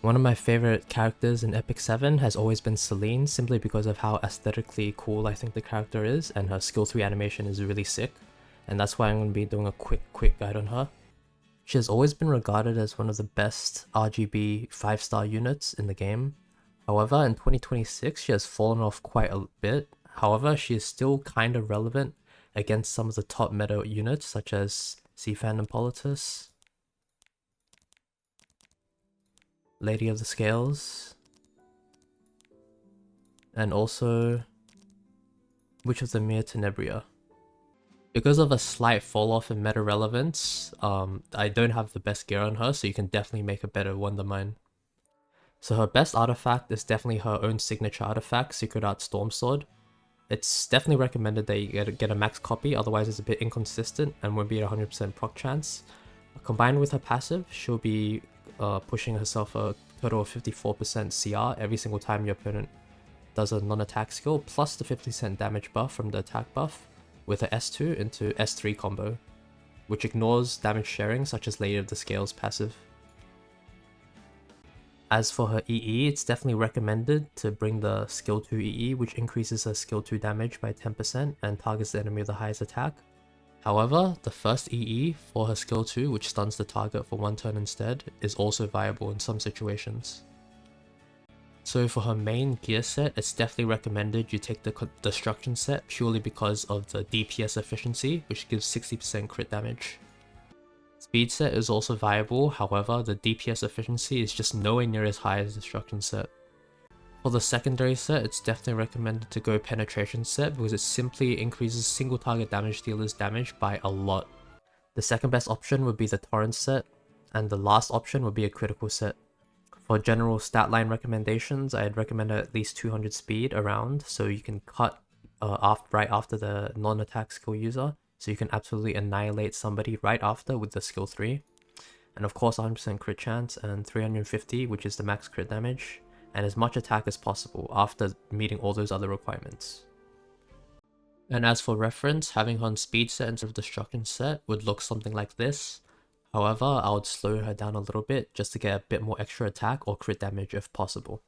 One of my favorite characters in Epic 7 has always been Celine, simply because of how aesthetically cool I think the character is, and her skill 3 animation is really sick, and that's why I'm going to be doing a quick guide on her. She has always been regarded as one of the best RGB 5-star units in the game. However, in 2026 she has fallen off quite a bit. However, she is still kinda relevant against some of the top meta units such as Cfan and Politis, Lady of the Scales, and also Witch of the Mere Tenebria. Because of a slight fall off in meta relevance, I don't have the best gear on her, so you can definitely make a better Wonder Mine. So her best artifact is definitely her own signature artifact, Secret Art Storm Sword. It's definitely recommended that you get a max copy, otherwise it's a bit inconsistent and won't be at 100% proc chance. Combined with her passive, she'll be pushing herself a total of 54% CR every single time your opponent does a non-attack skill, plus the 50% damage buff from the attack buff with a S2 into S3 combo, which ignores damage sharing such as Lady of the Scales passive. As for her EE, it's definitely recommended to bring the skill 2 EE, which increases her skill 2 damage by 10% and targets the enemy with the highest attack. However, the first EE for her skill 2, which stuns the target for 1 turn instead, is also viable in some situations. So for her main gear set, it's definitely recommended you take the Destruction set purely because of the DPS efficiency, which gives 60% crit damage. Speed set is also viable, however the DPS efficiency is just nowhere near as high as Destruction set. For the secondary set, it's definitely recommended to go Penetration set because it simply increases single target damage dealer's damage by a lot. The second best option would be the Torrent set, and the last option would be a critical set. For general stat line recommendations, I'd recommend at least 200 speed around, so you can cut right after the non-attack skill user, so you can absolutely annihilate somebody right after with the skill 3. And of course 100% crit chance and 350, which is the max crit damage, and as much attack as possible after meeting all those other requirements. And as for reference, having her on speed set instead of destruction set would look something like this. However, I would slow her down a little bit just to get a bit more extra attack or crit damage if possible.